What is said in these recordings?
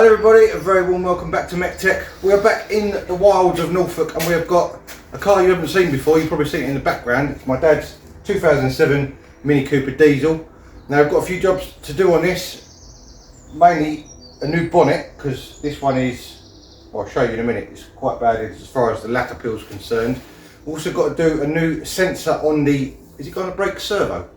Hello everybody, a very warm welcome back to MEC-TEC. We are back in the wilds of Norfolk and we have got a car you haven't seen before. You've probably seen it in the background. It's my dad's 2007 Mini Cooper diesel. Now I've got a few jobs to do on this, mainly a new bonnet, because this one is, well, I'll show you in a minute, it's quite bad as far as the lacquer peel is concerned. We've also got to do a new sensor on the, is it going to brake servo?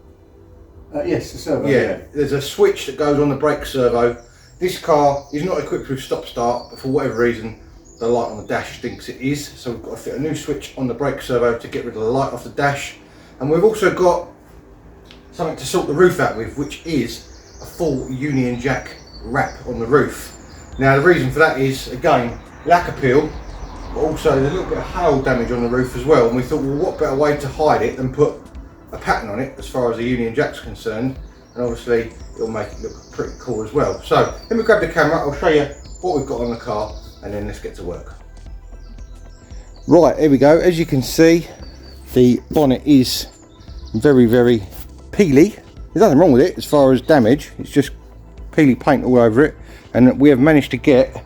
Yes, the servo. Yeah, there's a switch that goes on the brake servo. This car is not equipped with stop start, but for whatever reason the light on the dash thinks it is, so we've got to fit a new switch on the brake servo to get rid of the light off the dash. And we've also got something to sort the roof out with, which is a full Union Jack wrap on the roof. Now the reason for that is, again, lacquer peel, but also there's a little bit of hail damage on the roof as well, and we thought, well, what better way to hide it than put a pattern on it as far as the Union Jack's concerned, and obviously it'll make it look pretty cool as well. So let me grab the camera, I'll show you what we've got on the car, and then let's get to work. Right, here we go. As you can see, the bonnet is very, very peely. There's nothing wrong with it as far as damage, it's just peely paint all over it, and we have managed to get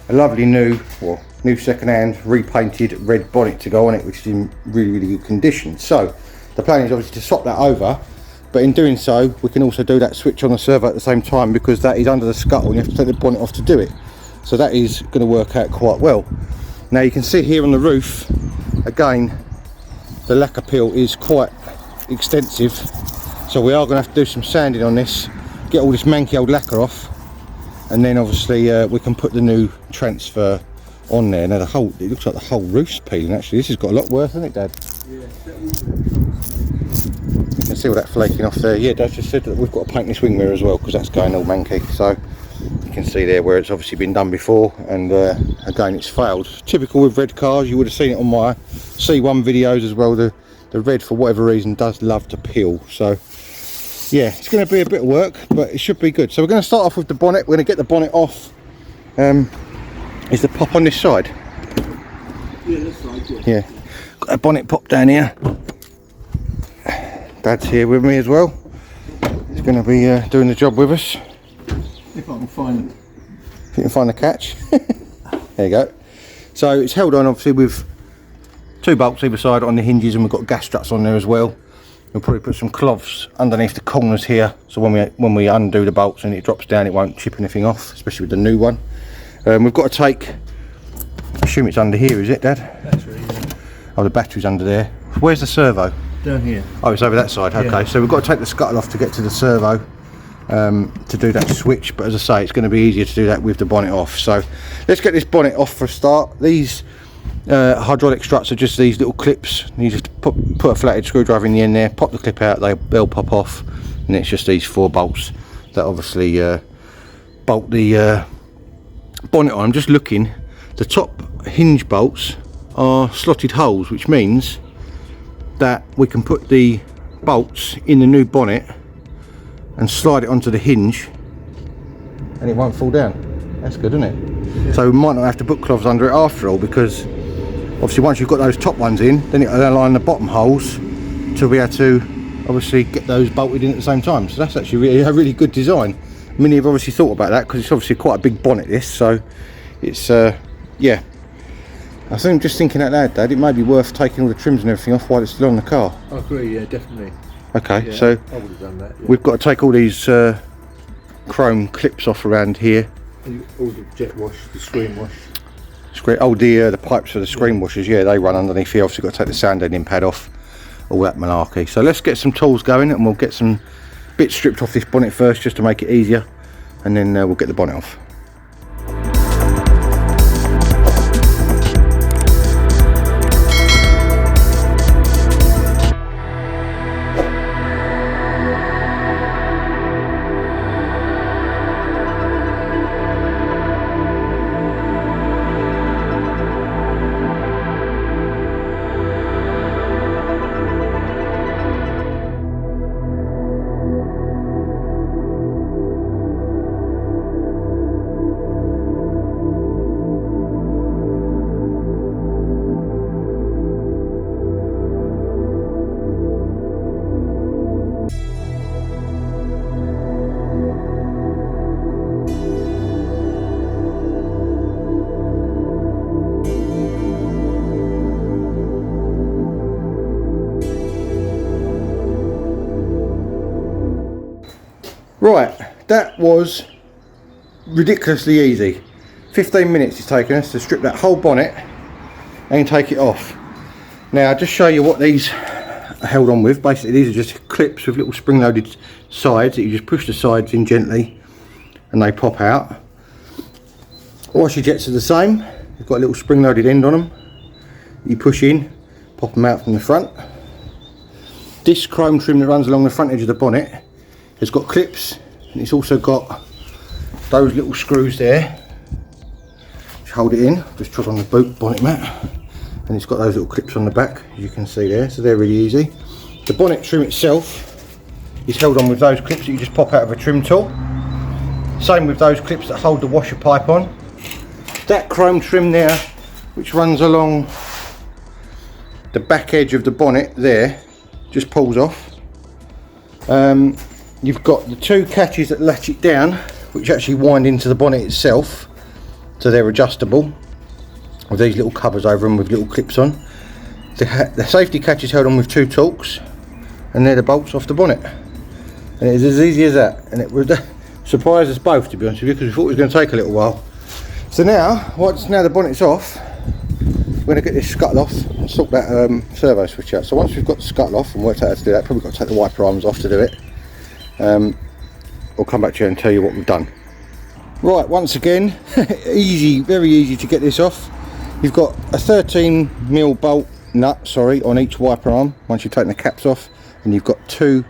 a lovely new, well, new second-hand repainted red bonnet to go on it, which is in really, really good condition. So the plan is obviously to swap that over, but in doing so we can also do that switch on the servo at the same time, because that is under the scuttle and you have to take the bonnet off to do it. So that is going to work out quite well. Now you can see here on the roof, again, the lacquer peel is quite extensive, so we are going to have to do some sanding on this, get all this manky old lacquer off, and then obviously we can put the new transfer on there. Now it looks like the whole roof's peeling actually. This has got a lot worse, hasn't it, Dad? Yeah. You can see all that flaking off there. Yeah, Dad just said that we've got to paint this wing mirror as well, because that's going all manky. So you can see there where it's obviously been done before, and again it's failed. Typical with red cars, you would have seen it on my C1 videos as well. The red, for whatever reason, does love to peel. So yeah, it's going to be a bit of work, but it should be good. So we're going to start off with the bonnet. We're going to get the bonnet off. Is the pop on this side? Yeah, this side, yeah. Yeah, got a bonnet pop down here. Dad's here with me as well. He's going to be doing the job with us. If I can find it. If you can find the catch. There you go. So it's held on obviously with two bolts either side on the hinges, and we've got gas struts on there as well. We'll probably put some cloths underneath the corners here, so when we undo the bolts and it drops down, it won't chip anything off, especially with the new one. We've got to take, I assume it's under here, is it, Dad? Battery, yeah. Oh, the battery's under there. Where's the servo? Down here. Oh, it's over that side. Okay, Yeah. so we've got to take the scuttle off to get to the servo to do that switch, but as I say, it's going to be easier to do that with the bonnet off. So let's get this bonnet off for a start. These hydraulic struts are just these little clips. You just put a flathead screwdriver in the end there, pop the clip out, they'll pop off, and it's just these 4 bolts that obviously bolt the bonnet on. I'm just looking, the top hinge bolts are slotted holes, which means that we can put the bolts in the new bonnet and slide it onto the hinge and it won't fall down. That's good, isn't it? Yeah. So we might not have to put cloths under it after all, because obviously once you've got those top ones in, then it'll align the bottom holes to be able to obviously get those bolted in at the same time. So that's actually a really good design. Many have obviously thought about that, because it's obviously quite a big bonnet this, so it's yeah, I think I'm just thinking out loud, Dad, it may be worth taking all the trims and everything off while it's still on the car. I agree, yeah, definitely. Okay, Yeah, so I would have done that. Yeah. we've got to take all these chrome clips off around here. And all the jet wash, the screen wash. The pipes for the screen washers, yeah, they run underneath here. Obviously got to take the sound deadening pad off, all that malarkey. So let's get some tools going, and we'll get some bits stripped off this bonnet first, just to make it easier, and then we'll get the bonnet off. Right, that was ridiculously easy. 15 minutes it's taken us to strip that whole bonnet and take it off. Now I'll just show you what these are held on with. Basically these are just clips with little spring loaded sides that you just push the sides in gently and they pop out. Washer jets are the same. They've got a little spring loaded end on them. You push in, pop them out from the front. This chrome trim that runs along the front edge of the bonnet has got clips, and it's also got those little screws there which hold it in. Just trod on the boot bonnet mat, and it's got those little clips on the back, as you can see there, so they're really easy. The bonnet trim itself is held on with those clips that you just pop out of a trim tool. Same with those clips that hold the washer pipe on. That chrome trim there, which runs along the back edge of the bonnet there, just pulls off. You've got the two catches that latch it down, which actually wind into the bonnet itself, so they're adjustable with these little covers over them with little clips on. The safety catch is held on with two torques, and they're the bolts off the bonnet, and it is as easy as that. And it would surprise us both, to be honest with you, because we thought it was going to take a little while. So now, now the bonnet's off, we're going to get this scuttle off and sort that servo switch out. So once we've got the scuttle off and worked out how to do that, probably got to take the wiper arms off to do it. We'll come back to you and tell you what we've done. Right, once again, easy, very easy to get this off. You've got a 13mm bolt nut, on each wiper arm once you've taken the caps off, and you've got two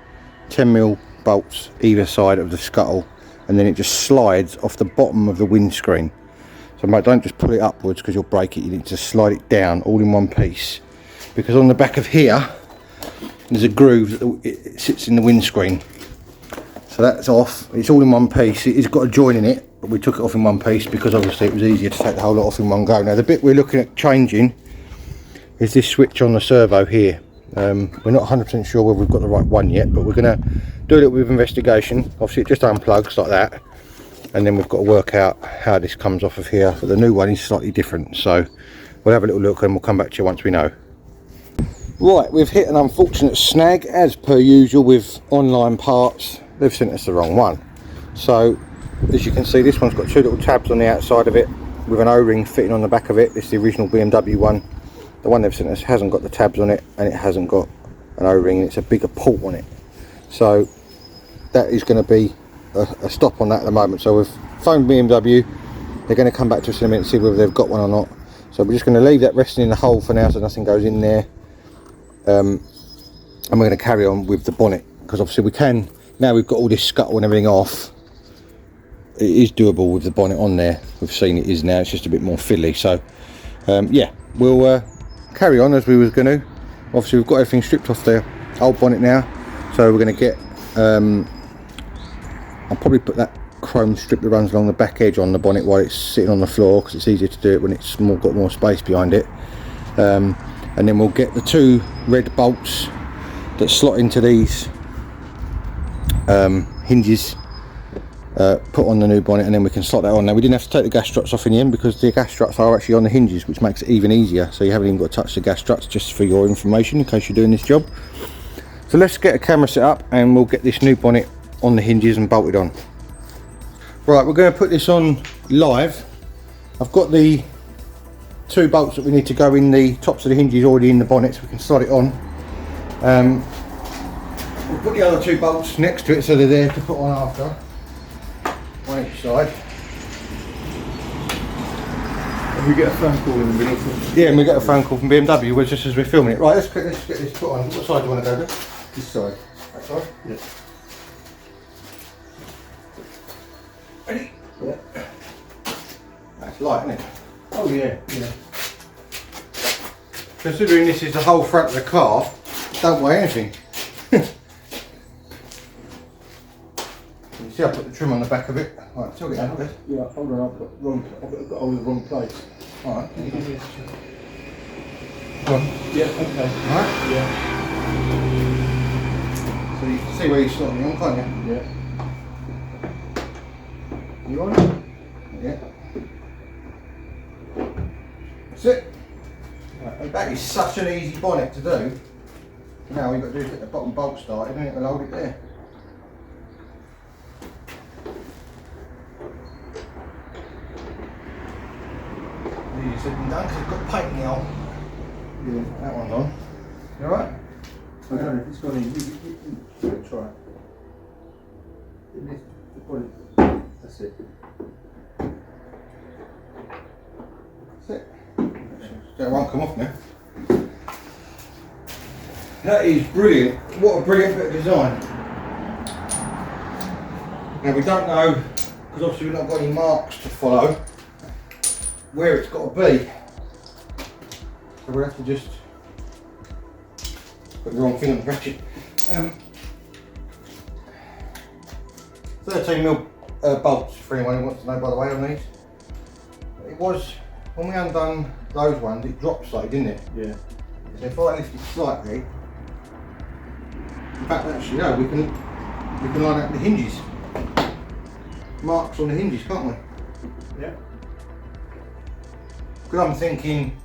10mm bolts either side of the scuttle, and then it just slides off the bottom of the windscreen. So mate, don't just pull it upwards because you'll break it. You need to slide it down all in one piece, because on the back of here there's a groove that it sits in the windscreen. So that's off, it's all in one piece. It's got a joint in it, but we took it off in one piece because obviously it was easier to take the whole lot off in one go. Now the bit we're looking at changing is this switch on the servo here. We're not 100% sure whether we've got the right one yet, but we're going to do a little bit of investigation. Obviously it just unplugs like that, and then we've got to work out how this comes off of here. But the new one is slightly different, so we'll have a little look and we'll come back to you once we know. Right, we've hit an unfortunate snag, as per usual with online parts. They've sent us the wrong one. So as you can see, this one's got two little tabs on the outside of it with an O-ring fitting on the back of it. This is the original BMW one. The one they've sent us hasn't got the tabs on it, and it hasn't got an O-ring, and it's a bigger port on it. So that is going to be a stop on that at the moment. So we've phoned BMW. They're going to come back to us in a minute and see whether they've got one or not. So we're just going to leave that resting in the hole for now so nothing goes in there. And we're going to carry on with the bonnet, because obviously we can, now we've got all this scuttle and everything off, it is doable with the bonnet on there. We've seen it is now, it's just a bit more fiddly. So yeah, we'll carry on as we was going to. Obviously we've got everything stripped off the old bonnet now, so we're going to get I'll probably put that chrome strip that runs along the back edge on the bonnet while it's sitting on the floor, because it's easier to do it when it's got more space behind it. And then we'll get the two red bolts that slot into these hinges put on the new bonnet, and then we can slot that on. Now we didn't have to take the gas struts off in the end because the gas struts are actually on the hinges, which makes it even easier. So you haven't even got to touch the gas struts, just for your information in case you're doing this job. So let's get a camera set up and we'll get this new bonnet on the hinges and bolted on. Right, we're going to put this on live. I've got the two bolts that we need to go in the tops of the hinges already in the bonnet, so we can slot it on. We'll put the other two bolts next to it so they're there to put on after, on each side. And we get a phone call in the middle from... Yeah, and we get a phone call from BMW just as we're filming it. Right, let's get this put on. What side do you want to go to? This side. That side? Yeah. Ready? Yeah. That's light, isn't it? Oh yeah, yeah. Considering this is the whole front of the car, don't weigh anything. You see I put the trim on the back of it. Right, tilt it down, okay? Yeah, hold on, I've got hold of the wrong place. Alright. Yeah, okay. Alright? Yeah. So you can see where you're slotting on, can't you? Yeah. You on it? Yeah. That's it. Right, and that is such an easy bonnet to do. Now all you've got to do is get the bottom bolt started and it will hold it there. said and done because it's got paint now. Yeah. That one's on. You alright? I don't know if it's gone in. You try it. It needs the bonnet. That's it. That's it. That won't come off now. That is brilliant. What a brilliant bit of design. Now we don't know, because obviously we've not got any marks to follow, where it's got to be. So we'll have to just put the wrong thing on the ratchet. 13mm bolts for anyone who wants to know, by the way, on these. It was, when we undone those ones, it dropped slightly, didn't it? Yeah. So if I lift it slightly, in fact actually no, we can line up the hinges. Marks on the hinges, can't we? Yeah. Because I'm thinking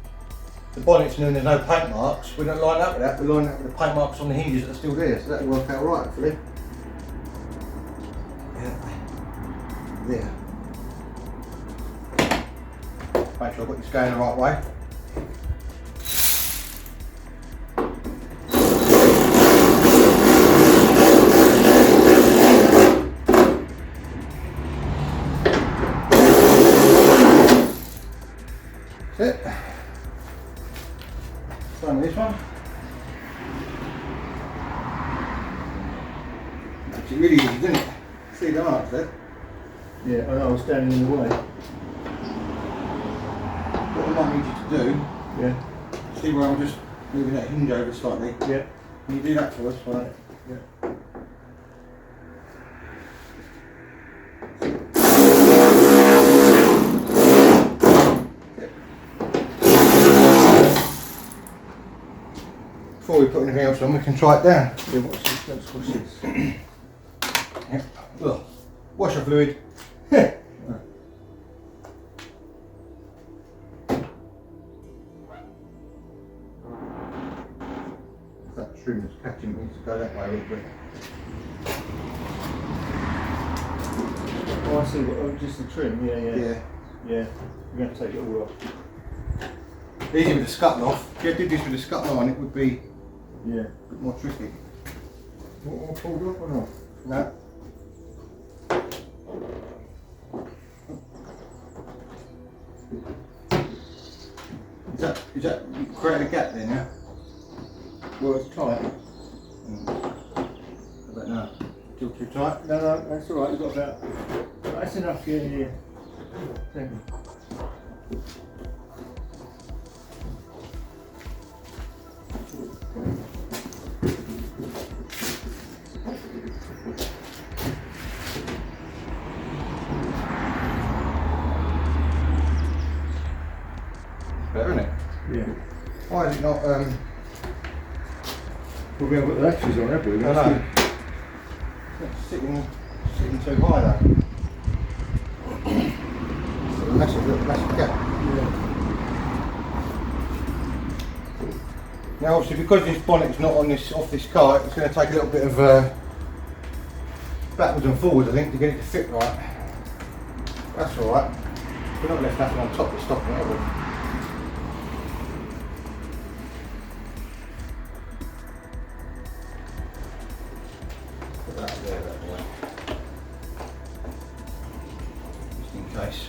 the bonnet's new and there's no paint marks, we don't line up with that, we line up with the paint marks on the hinges that are still there, so that'll work out right hopefully. Yeah. There. Make sure I've got this going the right way. That's it. Done with this one. Actually really easy, didn't it? See the marks there? Yeah, I know, I was standing in the way. What I might need you to do, Yeah. see where I'm just moving that hinge over slightly. Yeah. Can you do that for us? Right. Yeah. Before we put anything else on, we can try it down. Yeah, what's this? What's this? Yep. Ugh. Washer fluid. That trim is catching me to go that way a little bit. Oh, I see. Oh, just the trim. Yeah, yeah. Yeah. Yeah. You're going to take it all off. Easy with the scuttle off. If you did this with the scuttle on, it would be Yeah. a bit more tricky. What, all pulled off or not? No. Is that creating a gap then, yeah? Well, it's tight. How about now? Still too tight? No, no, that's all right. You've got about. That's enough. Yeah, yeah. Thank you. Better, isn't it? Yeah. Why is it not? Well, we haven't got the latches on, have we? I know. It's sitting too high though. It's a massive gap. Yeah. Now obviously because this bonnet's not on this off this car, it's going to take a little bit of backwards and forwards I think to get it to fit right. That's alright. We're not left nothing on top to stop it, have we? Put that there that way. Just in case.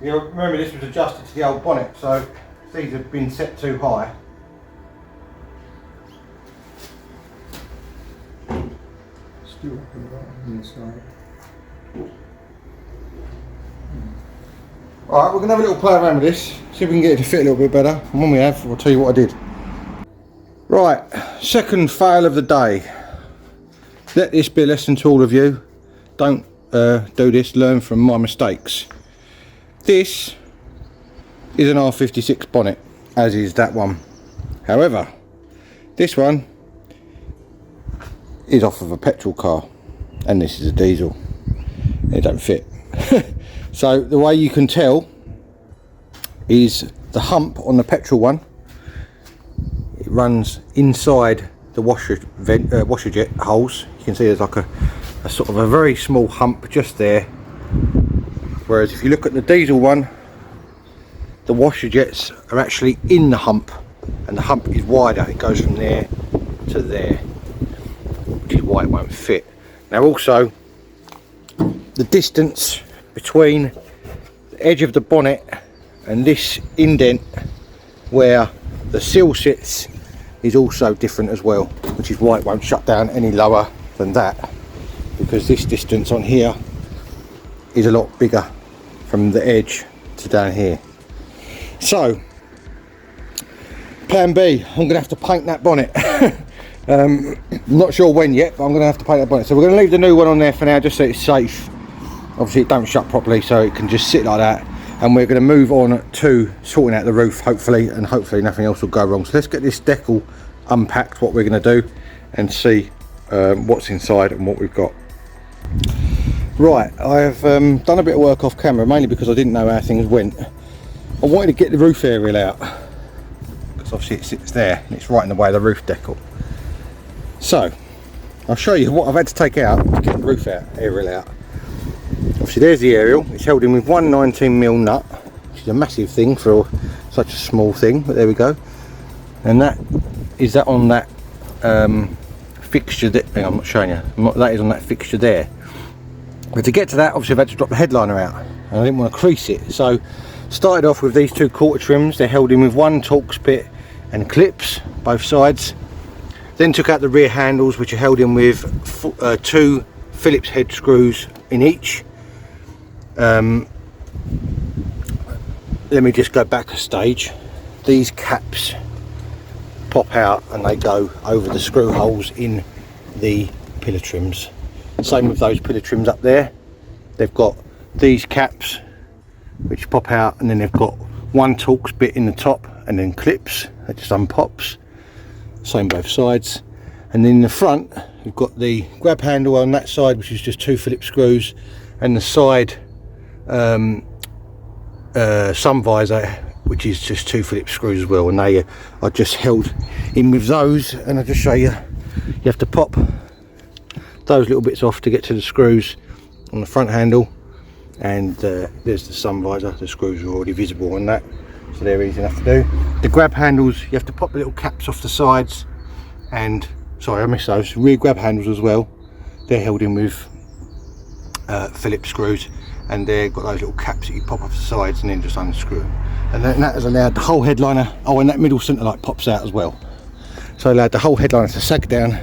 Yeah, remember this was adjusted to the old bonnet, so these have been set too high. Still up and right on the inside. Alright, we're going to have a little play around with this, see if we can get it to fit a little bit better, and when we have, I'll tell you what I did. Right, second fail of the day. Let this be a lesson to all of you. Don't do this, learn from my mistakes. This is an R56 bonnet, as is that one. However, this one is off of a petrol car, and this is a diesel. It don't fit. So the way you can tell is the hump on the petrol one, it runs inside the washer jet holes. You can see there's like a sort of a very small hump just there, whereas if you look at the diesel one, the washer jets are actually in the hump, and the hump is wider. It goes from there to there, which is why it won't fit. Now also, the distance between the edge of the bonnet and this indent where the seal sits is also different as well, which is why it won't shut down any lower than that, because this distance on here is a lot bigger from the edge to down here. So plan B, I'm going to have to paint that bonnet. Not sure when yet, but I'm going to have to paint that bonnet. So we're going to leave the new one on there for now, just so it's safe. Obviously it don't shut properly, so it can just sit like that. And we're going to move on to sorting out the roof, hopefully, and hopefully nothing else will go wrong. So let's get this decal unpacked, what we're going to do, and see what's inside and what we've got. Right, I've done a bit of work off camera, mainly because I didn't know how things went. I wanted to get the roof aerial out, because obviously it sits there and it's right in the way of the roof decal. So I'll show you what I've had to take out to get the roof aerial out. Obviously there's the aerial. It's held in with one 19mm nut, which is a massive thing for such a small thing, but there we go. And that is that on that fixture that, I'm not showing you, that is on that fixture there. But to get to that, obviously I've had to drop the headliner out, and I didn't want to crease it. So started off with these two quarter trims. They're held in with one Torx bit and clips, both sides. Then took out the rear handles, which are held in with two Phillips head screws in each. Let me just go back a stage. These caps pop out and they go over the screw holes in the pillar trims. Same with those pillar trims up there. They've got these caps which pop out, and then they've got one Torx bit in the top and then clips that just unpops. Same both sides. And then in the front you've got the grab handle on that side, which is just two Phillips screws, and the side sun visor, which is just two Phillips screws as well, and they are just held in with those. And I'll just show you, you have to pop those little bits off to get to the screws on the front handle, and there's the sun visor. The screws are already visible on that, so they're easy enough to do. The grab handles, you have to pop the little caps off the sides, and sorry I missed those rear grab handles as well. They're held in with Phillips screws, and they've got those little caps that you pop off the sides and then just unscrew. And then that has allowed the whole headliner, oh, and that middle centre light pops out as well, so allowed the whole headliner to sag down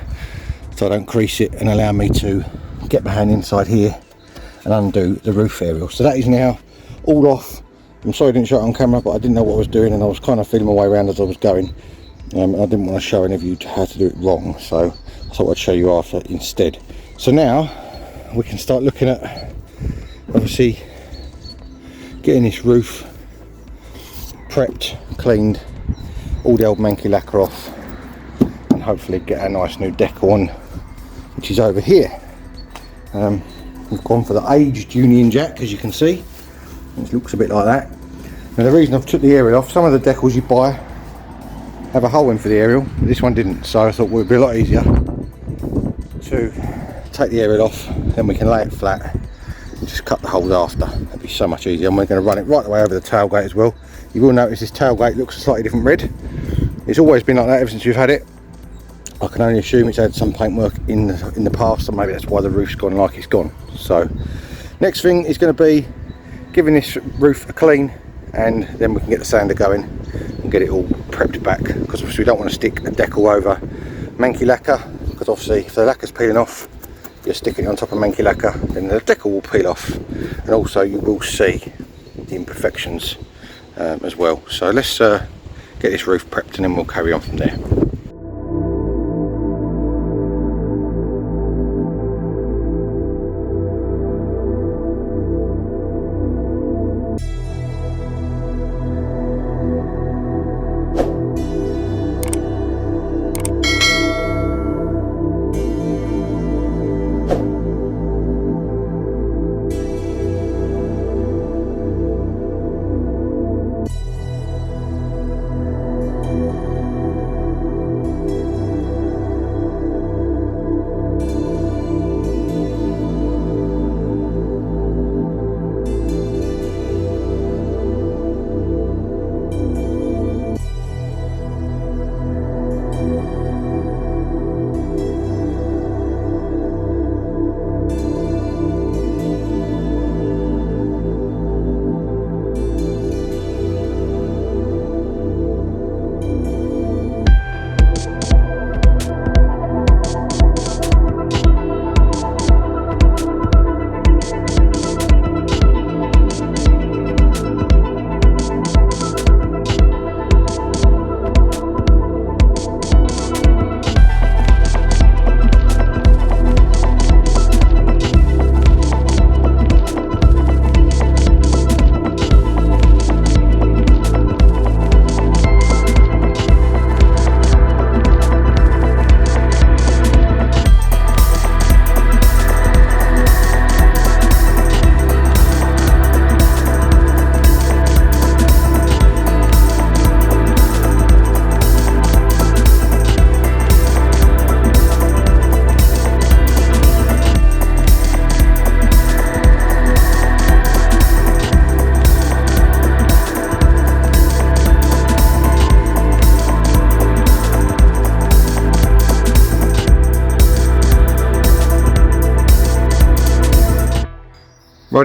so I don't crease it, and allow me to get my hand inside here and undo the roof aerial. So that is now all off. I'm sorry I didn't show it on camera, but I didn't know what I was doing, and I was kind of feeling my way around as I was going. I didn't want to show any of you how to do it wrong, so I thought I'd show you after instead. So now we can start looking at, obviously, getting this roof prepped, cleaned, all the old manky lacquer off, and hopefully get a nice new decal on, which is over here. We've gone for the aged Union Jack, as you can see. It looks a bit like that. Now the reason I've took the aerial off, some of the decals you buy have a hole in for the aerial, but this one didn't, so I thought it would be a lot easier to take the aerial off, then we can lay it flat and just cut the holes after. That'd be so much easier, and we're going to run it right the way over the tailgate as well. You will notice this tailgate looks a slightly different red. It's always been like that ever since you've had it. I can only assume it's had some paintwork in the past, and maybe that's why the roof's gone like it's gone. So next thing is going to be giving this roof a clean, and then we can get the sander going and get it all prepped back, because obviously we don't want to stick a decal over manky lacquer, because obviously if the lacquer's peeling off, you're sticking it on top of manky lacquer, then the decal will peel off, and also you will see the imperfections as well. So let's get this roof prepped, and then we'll carry on from there.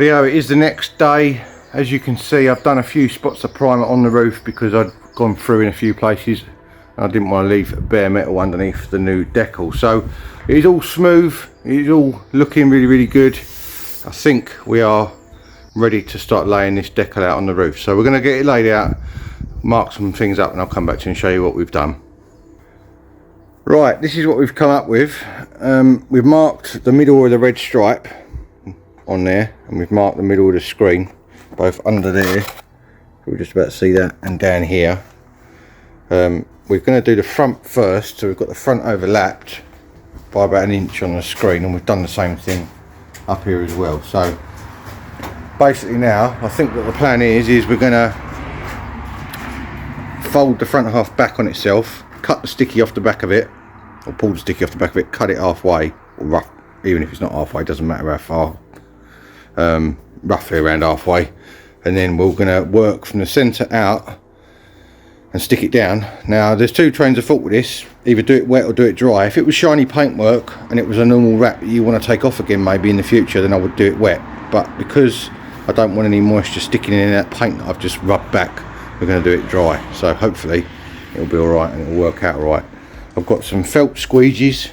Rightio, it is the next day. As you can see, I've done a few spots of primer on the roof because I'd gone through in a few places and I didn't want to leave bare metal underneath the new decal. So it is all smooth, it is all looking really, really good. I think we are ready to start laying this decal out on the roof. So we're going to get it laid out, mark some things up, and I'll come back to you and show you what we've done. Right, this is what we've come up with. We've marked the middle of the red stripe on there, and we've marked the middle of the screen, both under there, we're just about to see that, and down here. We're going to do the front first, so we've got the front overlapped by about 1 inch on the screen, and we've done the same thing up here as well. So basically now, I think what the plan is we're going to fold the front half back on itself, cut the sticky off the back of it, or pull the sticky off the back of it, cut it halfway, or rough, even if it's not halfway, it doesn't matter how far, roughly around halfway, and then we're going to work from the centre out and stick it down. Now there's two trains of thought with this, either do it wet or do it dry. If it was shiny paintwork and it was a normal wrap that you want to take off again maybe in the future, then I would do it wet, but because I don't want any moisture sticking in that paint that I've just rubbed back, we're going to do it dry. So hopefully it'll be alright and it'll work out alright. I've got some felt squeegees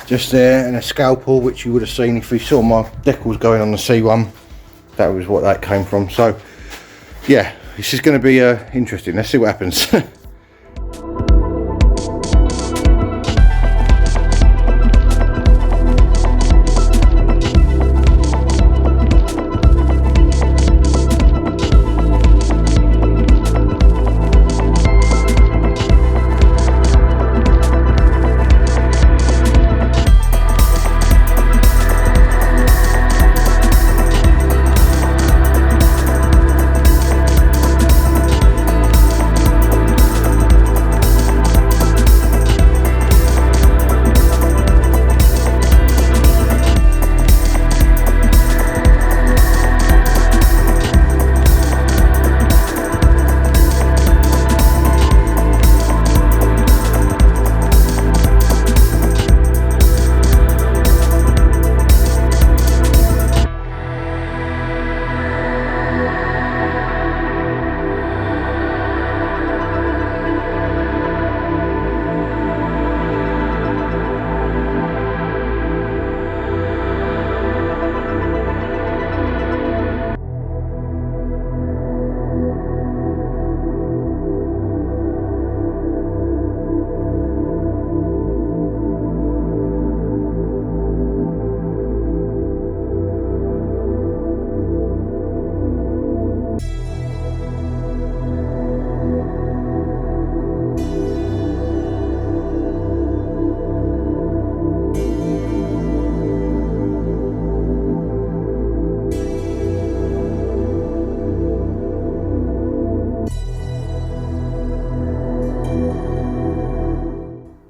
just there and a scalpel, which you would have seen if you saw my decals going on the C1. That was what that came from. So yeah, this is going to be interesting. Let's see what happens.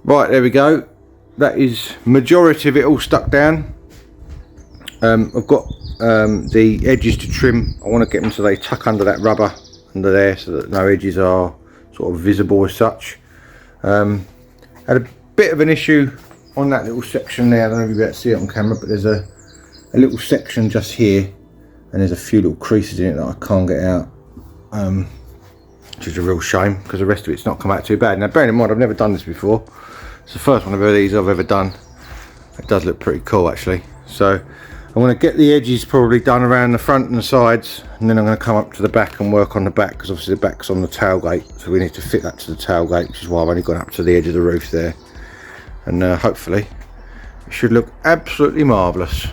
Right, there we go. That is majority of it all stuck down. I've got the edges to trim. I want to get them so they tuck under that rubber under there, so that no edges are sort of visible as such. Had a bit of an issue on that little section there. I don't know if you'll be able to see it on camera, but there's a little section just here, and there's a few little creases in it that I can't get out, which is a real shame because the rest of it's not come out too bad. Now bearing in mind, I've never done this before. It's the first one of these I've ever done. It does look pretty cool actually. So I'm going to get the edges probably done around the front and the sides, and then I'm going to come up to the back and work on the back, because obviously the back's on the tailgate, so we need to fit that to the tailgate, which is why I've only gone up to the edge of the roof there. And hopefully it should look absolutely marvellous.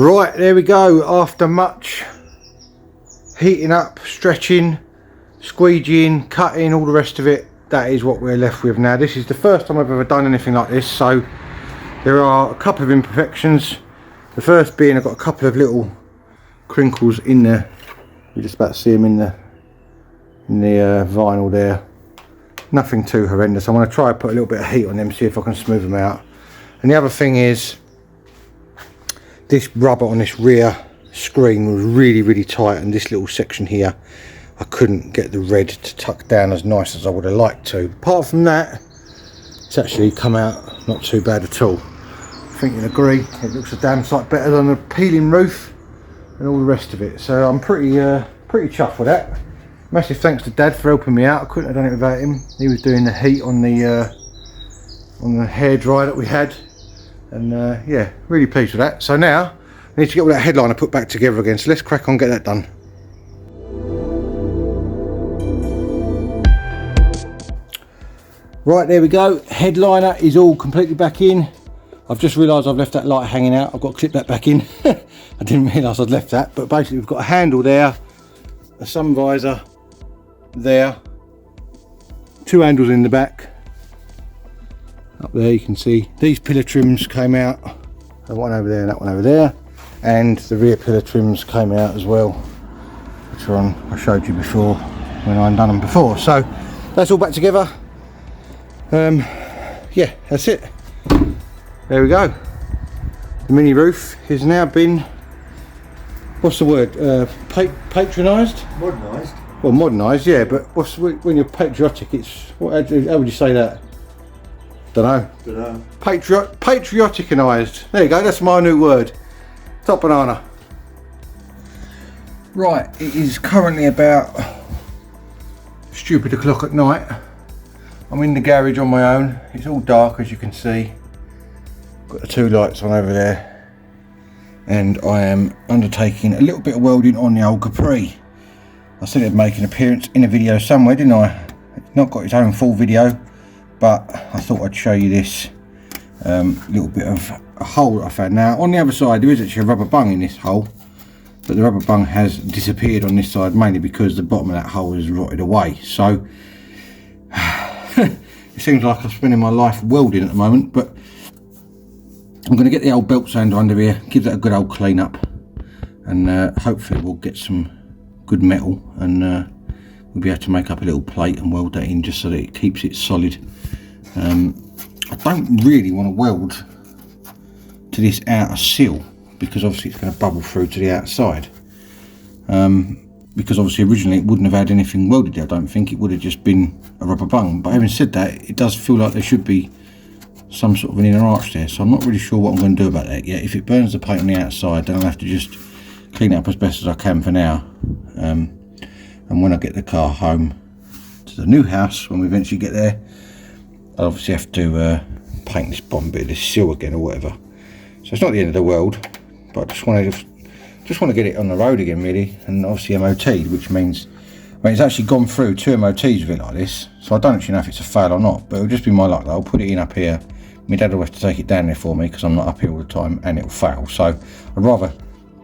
Right, there we go. After much heating up, stretching, squeegeeing, cutting, all the rest of it, that is what we're left with now. This is the first time I've ever done anything like this, so there are a couple of imperfections. The first being I've got a couple of little crinkles in there. You just about to see them in the vinyl there. Nothing too horrendous. I'm going to try and put a little bit of heat on them, see if I can smooth them out. And the other thing is, this rubber on this rear screen was really tight, and this little section here I couldn't get the red to tuck down as nice as I would have liked to. Apart from that, it's actually come out not too bad at all. I think you'll agree, it looks a damn sight better than a peeling roof and all the rest of it. So I'm pretty chuffed with that. Massive thanks to Dad for helping me out. I couldn't have done it without him. He was doing the heat on the hairdryer that we had, and yeah, really pleased with that. So now I need to get all that headliner put back together again, so let's crack on, get that done. Right, there we go. Headliner is all completely back in. I've just realised I've left that light hanging out. I've got to clip that back in. I didn't realise I'd left that, but basically we've got a handle there, a sun visor there, two handles in the back. Up there you can see these pillar trims came out. That one over there and that one over there. And the rear pillar trims came out as well, which are on, I showed you before when I'd done them before. So that's all back together. Yeah, that's it. There we go. The mini roof has now been, what's the word, patronised? Modernised. Well, modernised, yeah, but when you're patriotic, it's, how would you say that? Don't know. Patrioticised. There you go, that's my new word. Top banana. Right, it is currently about stupid o'clock at night. I'm in the garage on my own. It's all dark, as you can see. Got the two lights on over there, and I am undertaking a little bit of welding on the old Capri. I said it'd make an appearance in a video somewhere, didn't I? It's not got its own full video, but I thought I'd show you this little bit of a hole that I found. Now on the other side there is actually a rubber bung in this hole, but the rubber bung has disappeared on this side, mainly because the bottom of that hole is rotted away. So it seems like I'm spending my life welding at the moment, but I'm going to get the old belt sander under here, give that a good old clean up, and hopefully we'll get some good metal, and we'll be able to make up a little plate and weld that in just so that it keeps it solid. I don't really want to weld to this outer seal, because obviously it's going to bubble through to the outside. Because obviously originally it wouldn't have had anything welded there. I don't think it would have just been a rubber bung, but having said that, it does feel like there should be some sort of an inner arch there, so I'm not really sure what I'm going to do about that yet. If it burns the paint on the outside, then I'll have to just clean it up as best as I can for now, and when I get the car home to the new house, when we eventually get there, I'll obviously have to paint this bottom bit of this seal again or whatever. So it's not the end of the world, but I just want to get it on the road again really, and obviously MOT, which means, it's actually gone through 2 MOTs with it like this, so I don't actually know if it's a fail or not, but it'll just be my luck that I'll put it in up here. My dad will have to take it down there for me because I'm not up here all the time, and it'll fail. So I'd rather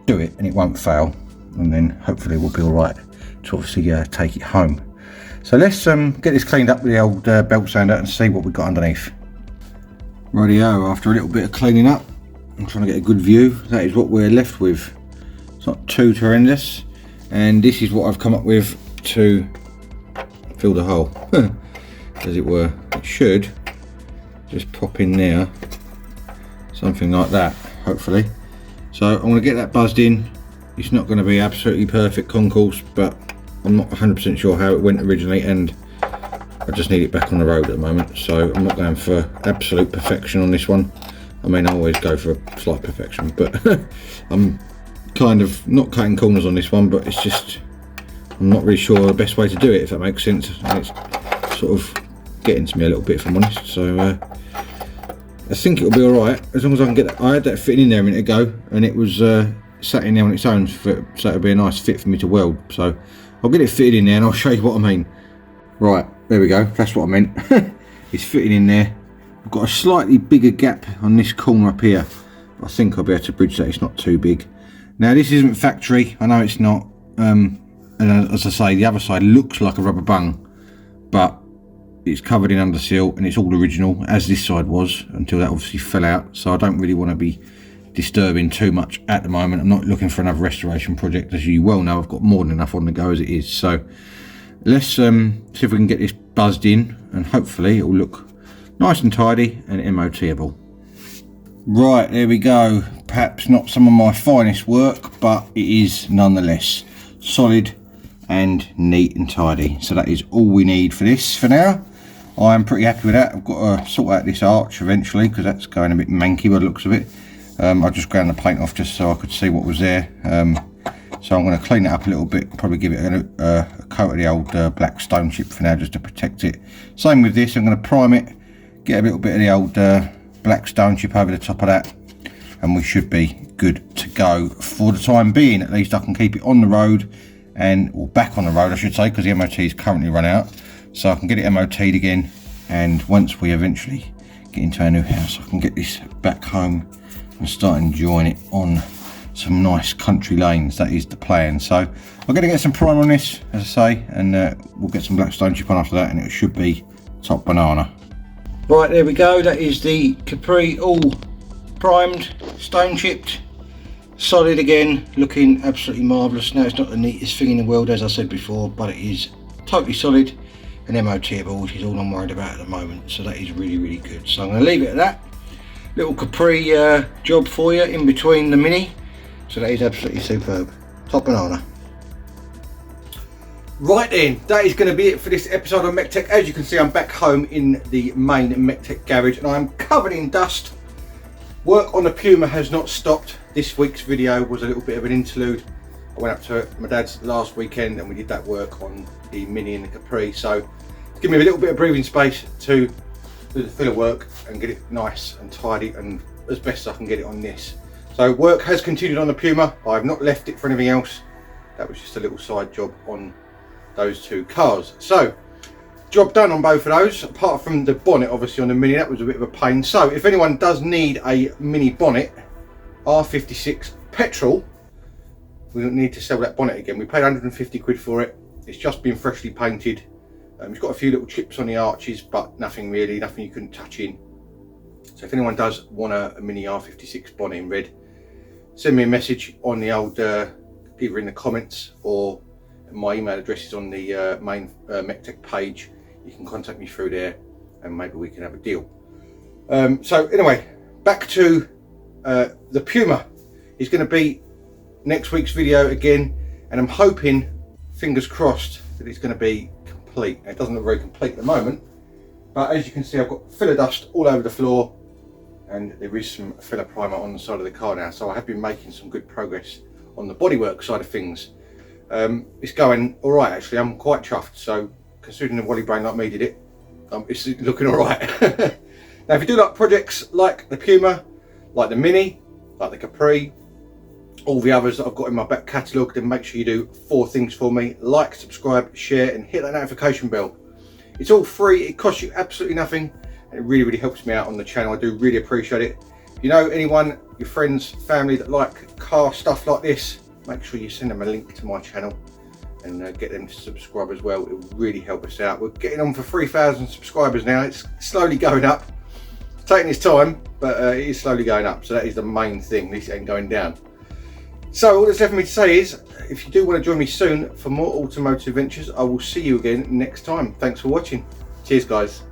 do it and it won't fail, and then hopefully we'll be all right to obviously take it home. So let's get this cleaned up with the old belt sander and see what we've got underneath. Rightio, after a little bit of cleaning up, I'm trying to get a good view. That is what we're left with. It's not too horrendous, and this is what I've come up with to fill the hole, as it were. It should just pop in there, something like that, hopefully. So I'm going to get that buzzed in. It's not going to be absolutely perfect concourse, but I'm not 100% sure how it went originally, and I just need it back on the road at the moment, so I'm not going for absolute perfection on this one. I mean, I always go for a slight perfection, but I'm kind of not cutting corners on this one, but it's just, I'm not really sure the best way to do it, if that makes sense. And it's sort of getting to me a little bit, if I'm honest. So I think it'll be alright, as long as I can get that. I had that fitting in there a minute ago, and it was sat in there on its own, so it'll be a nice fit for me to weld. So I'll get it fitted in there and I'll show you what I mean. Right, there we go, that's what I meant. It's fitting in there. I've got a slightly bigger gap on this corner up here, I think I'll be able to bridge that. It's not too big. Now this isn't factory, I know it's not, and as I say, the other side looks like a rubber bung, but it's covered in underseal and it's all original, as this side was, until that obviously fell out. So I don't really want to be disturbing too much at the moment. I'm not looking for another restoration project. As you well know, I've got more than enough on the go as it is. So let's see if we can get this buzzed in, and hopefully it will look nice and tidy and MOT-able. Right, there we go. Perhaps not some of my finest work, but it is nonetheless solid and neat and tidy. So that is all we need for this for now. I'm pretty happy with that. I've got to sort out this arch eventually, because that's going a bit manky by the looks of it. I just ground the paint off just so I could see what was there. So I'm going to clean it up a little bit, probably give it a coat of the old black stone chip for now, just to protect it. Same with this, I'm going to prime it, get a little bit of the old black stone chip over the top of that, and we should be good to go for the time being. At least I can keep it on the road, or back on the road I should say, because the MOT is currently run out. So I can get it MOT'd again, and once we eventually get into our new house, I can get this back home and start enjoying it on some nice country lanes. That is the plan. So I'm going to get some primer on this, as I say, and we'll get some black stone chip on after that, and it should be top banana. Right, there we go. That is the Capri all primed, stone chipped, solid again, looking absolutely marvellous. Now it's not the neatest thing in the world, as I said before, but it is totally solid and MOT-able, which is all I'm worried about at the moment. So that is really, really good. So I'm going to leave it at that. Little Capri job for you in between the Mini. So that is absolutely superb. Top banana. Right then, that is going to be it for this episode of MEC-TEC. As you can see, I'm back home in the main MEC-TEC garage, and I'm covered in dust. Work on the Puma has not stopped. This week's video was a little bit of an interlude. I went up to my dad's last weekend and we did that work on the Mini and the Capri. So give me a little bit of breathing space to do the filler work and get it nice and tidy, and as best I can get it on this. So work has continued on the Puma. I've not left it for anything else. That was just a little side job on those two cars. So job done on both of those, apart from the bonnet obviously on the Mini. That was a bit of a pain. So if anyone does need a Mini bonnet, R56 petrol, we don't need to sell that bonnet again. We paid 150 quid for it. It's just been freshly painted. It's got a few little chips on the arches, but nothing really, nothing you couldn't touch in. So if anyone does want a Mini R56 bonnet in red, send me a message on the old, either in the comments, or my email address is on the main MEC-TEC page. You can contact me through there and maybe we can have a deal. So anyway, back to the Puma is going to be next week's video again, and I'm hoping, fingers crossed, that it's going to be complete. It doesn't look very complete at the moment, but as you can see, I've got filler dust all over the floor, and there is some filler primer on the side of the car now. So I have been making some good progress on the bodywork side of things. It's going all right actually. I'm quite chuffed. So considering the Wally brain like me did it, it's looking all right. Now if you do like projects like the Puma, like the Mini, like the Capri, all the others that I've got in my back catalogue, then make sure you do 4 things for me: like, subscribe, share, and hit that notification bell. It's all free, it costs you absolutely nothing, and it really, really helps me out on the channel. I do really appreciate it. If you know anyone, your friends, family that like car stuff like this, make sure you send them a link to my channel and get them to subscribe as well. It will really help us out. We're getting on for 3,000 subscribers now. It's slowly going up. It's taking its time, but it is slowly going up. So that is the main thing. This ain't going down. So all that's left for me to say is, if you do want to join me soon for more automotive adventures, I will see you again next time. Thanks for watching. Cheers guys.